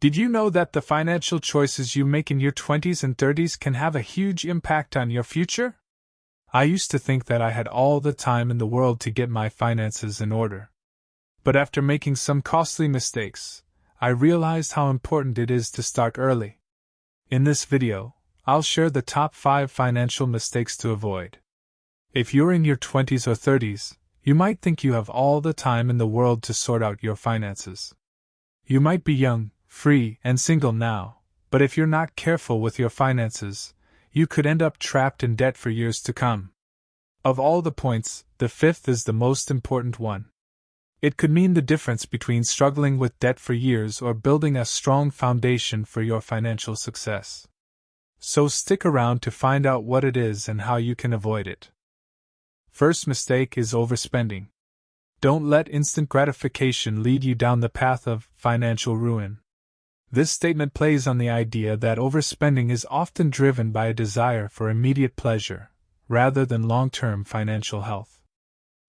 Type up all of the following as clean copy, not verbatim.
Did you know that the financial choices you make in your 20s and 30s can have a huge impact on your future? I used to think that I had all the time in the world to get my finances in order. But after making some costly mistakes, I realized how important it is to start early. In this video, I'll share the top 5 financial mistakes to avoid. If you're in your 20s or 30s, you might think you have all the time in the world to sort out your finances. You might be young, free, and single now, but if you're not careful with your finances, you could end up trapped in debt for years to come. Of all the points, the 5th is the most important one. It could mean the difference between struggling with debt for years or building a strong foundation for your financial success. So stick around to find out what it is and how you can avoid it. First mistake is overspending. Don't let instant gratification lead you down the path of financial ruin. This statement plays on the idea that overspending is often driven by a desire for immediate pleasure, rather than long-term financial health.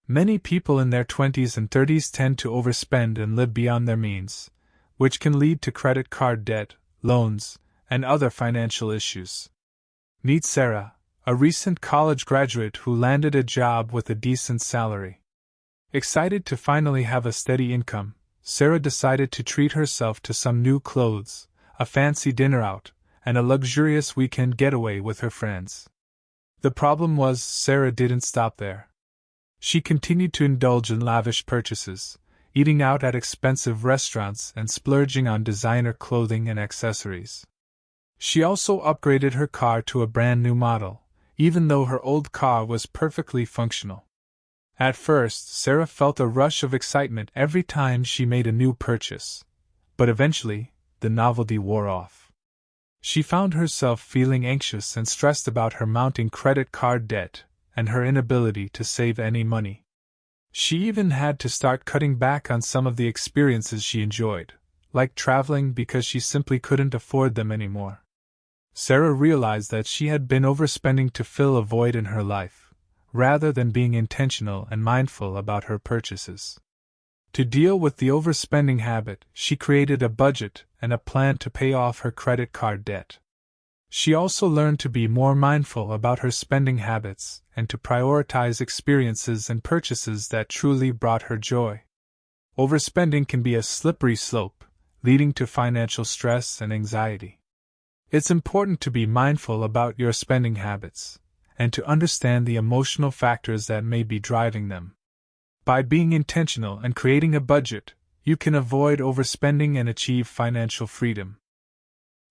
Many people in their 20s and 30s tend to overspend and live beyond their means, which can lead to credit card debt, loans, and other financial issues. Meet Sarah, a recent college graduate who landed a job with a decent salary. Excited to finally have a steady income, Sarah decided to treat herself to some new clothes, a fancy dinner out, and a luxurious weekend getaway with her friends. The problem was Sarah didn't stop there. She continued to indulge in lavish purchases, eating out at expensive restaurants and splurging on designer clothing and accessories. She also upgraded her car to a brand new model, even though her old car was perfectly functional. At first, Sarah felt a rush of excitement every time she made a new purchase, but eventually, the novelty wore off. She found herself feeling anxious and stressed about her mounting credit card debt and her inability to save any money. She even had to start cutting back on some of the experiences she enjoyed, like traveling, because she simply couldn't afford them anymore. Sarah realized that she had been overspending to fill a void in her life, rather than being intentional and mindful about her purchases. To deal with the overspending habit, she created a budget and a plan to pay off her credit card debt. She also learned to be more mindful about her spending habits and to prioritize experiences and purchases that truly brought her joy. Overspending can be a slippery slope, leading to financial stress and anxiety. It's important to be mindful about your spending habits and to understand the emotional factors that may be driving them. By being intentional and creating a budget, you can avoid overspending and achieve financial freedom.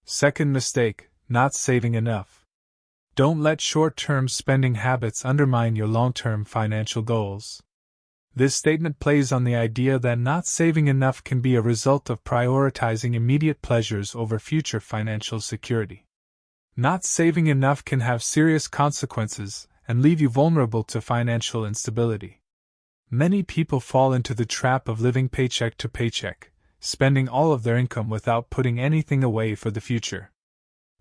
Second mistake, not saving enough. Don't let short-term spending habits undermine your long-term financial goals. This statement plays on the idea that not saving enough can be a result of prioritizing immediate pleasures over future financial security. Not saving enough can have serious consequences and leave you vulnerable to financial instability. Many people fall into the trap of living paycheck to paycheck, spending all of their income without putting anything away for the future.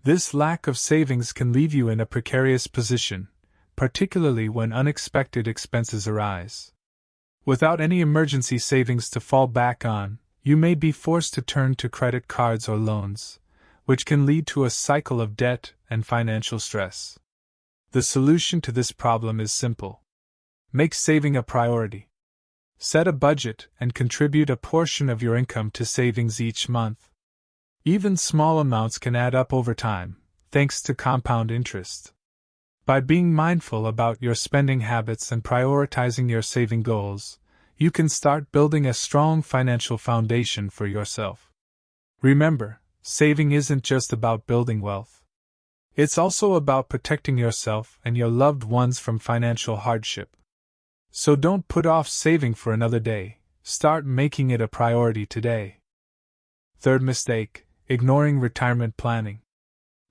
This lack of savings can leave you in a precarious position, particularly when unexpected expenses arise. Without any emergency savings to fall back on, you may be forced to turn to credit cards or loans, which can lead to a cycle of debt and financial stress. The solution to this problem is simple. Make saving a priority. Set a budget and contribute a portion of your income to savings each month. Even small amounts can add up over time, thanks to compound interest. By being mindful about your spending habits and prioritizing your saving goals, you can start building a strong financial foundation for yourself. Remember, saving isn't just about building wealth. It's also about protecting yourself and your loved ones from financial hardship. So don't put off saving for another day, start making it a priority today. Third mistake, ignoring retirement planning.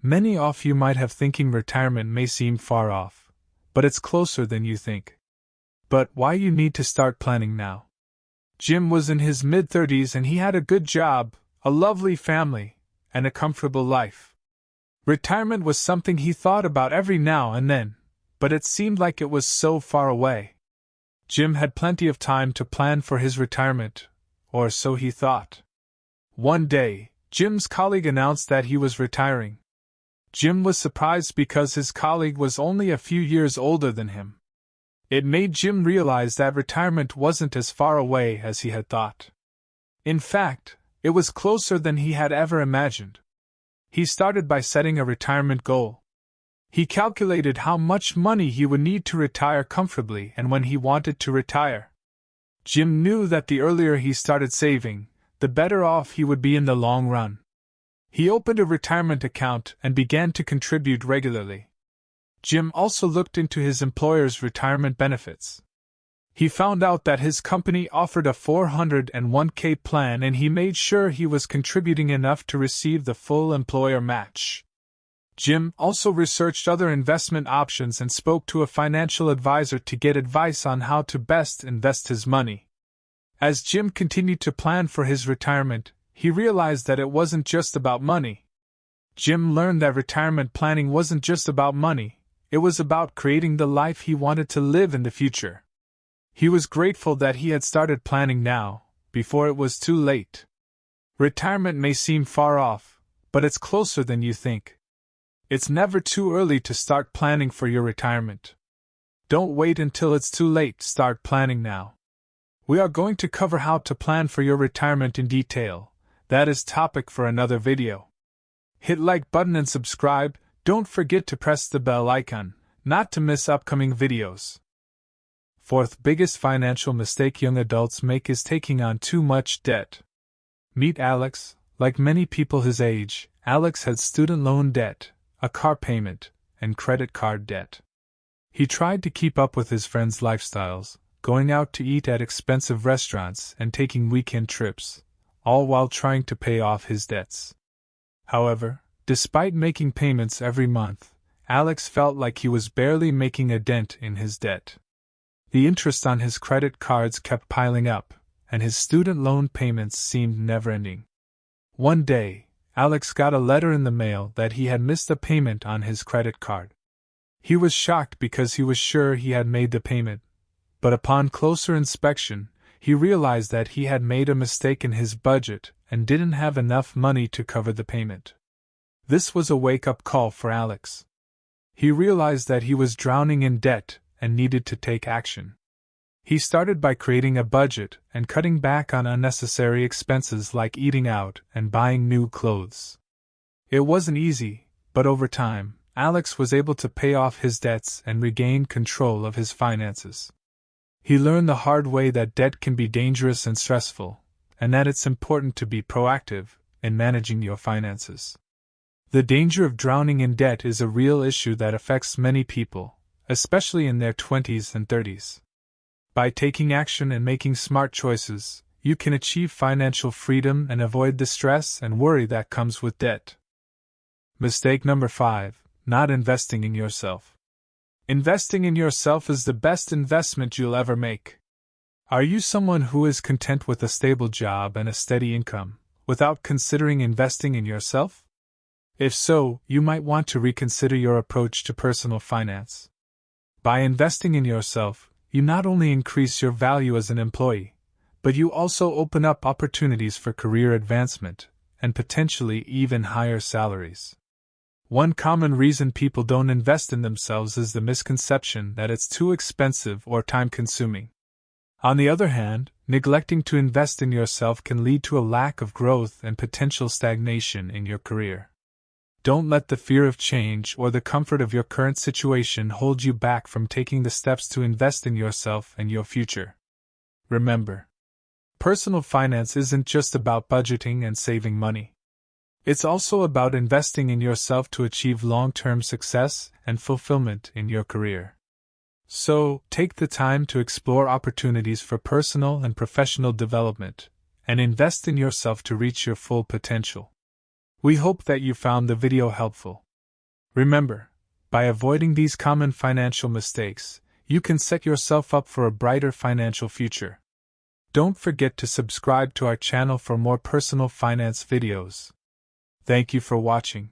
Many of you might have thinking retirement may seem far off, but it's closer than you think. But why you need to start planning now? Jim was in his mid-30s and he had a good job, a lovely family, and a comfortable life. Retirement was something he thought about every now and then, but it seemed like it was so far away. Jim had plenty of time to plan for his retirement, or so he thought. One day, Jim's colleague announced that he was retiring. Jim was surprised because his colleague was only a few years older than him. It made Jim realize that retirement wasn't as far away as he had thought. In fact, it was closer than he had ever imagined. He started by setting a retirement goal. He calculated how much money he would need to retire comfortably and when he wanted to retire. Jim knew that the earlier he started saving, the better off he would be in the long run. He opened a retirement account and began to contribute regularly. Jim also looked into his employer's retirement benefits. He found out that his company offered a 401k plan and he made sure he was contributing enough to receive the full employer match. Jim also researched other investment options and spoke to a financial advisor to get advice on how to best invest his money. As Jim continued to plan for his retirement, he realized that it wasn't just about money. Jim learned that retirement planning wasn't just about money. It was about creating the life he wanted to live in the future. He was grateful that he had started planning now, before it was too late. Retirement may seem far off, but it's closer than you think. It's never too early to start planning for your retirement. Don't wait until it's too late, start planning now. We are going to cover how to plan for your retirement in detail. That is topic for another video. Hit like button and subscribe. Don't forget to press the bell icon, not to miss upcoming videos. Fourth biggest financial mistake young adults make is taking on too much debt. Meet Alex. Like many people his age, Alex had student loan debt, a car payment, and credit card debt. He tried to keep up with his friends' lifestyles, going out to eat at expensive restaurants and taking weekend trips, all while trying to pay off his debts. However, despite making payments every month, Alex felt like he was barely making a dent in his debt. The interest on his credit cards kept piling up, and his student loan payments seemed never-ending. One day, Alex got a letter in the mail that he had missed a payment on his credit card. He was shocked because he was sure he had made the payment, but upon closer inspection, he realized that he had made a mistake in his budget and didn't have enough money to cover the payment. This was a wake-up call for Alex. He realized that he was drowning in debt and needed to take action. He started by creating a budget and cutting back on unnecessary expenses like eating out and buying new clothes. It wasn't easy, but over time, Alex was able to pay off his debts and regain control of his finances. He learned the hard way that debt can be dangerous and stressful, and that it's important to be proactive in managing your finances. The danger of drowning in debt is a real issue that affects many people, especially in their 20s and 30s. By taking action and making smart choices, you can achieve financial freedom and avoid the stress and worry that comes with debt. Mistake number 5: not investing in yourself. Investing in yourself is the best investment you'll ever make. Are you someone who is content with a stable job and a steady income, without considering investing in yourself? If so, you might want to reconsider your approach to personal finance. By investing in yourself, you not only increase your value as an employee, but you also open up opportunities for career advancement, and potentially even higher salaries. One common reason people don't invest in themselves is the misconception that it's too expensive or time-consuming. On the other hand, neglecting to invest in yourself can lead to a lack of growth and potential stagnation in your career. Don't let the fear of change or the comfort of your current situation hold you back from taking the steps to invest in yourself and your future. Remember, personal finance isn't just about budgeting and saving money. It's also about investing in yourself to achieve long-term success and fulfillment in your career. So, take the time to explore opportunities for personal and professional development, and invest in yourself to reach your full potential. We hope that you found the video helpful. Remember, by avoiding these common financial mistakes, you can set yourself up for a brighter financial future. Don't forget to subscribe to our channel for more personal finance videos. Thank you for watching.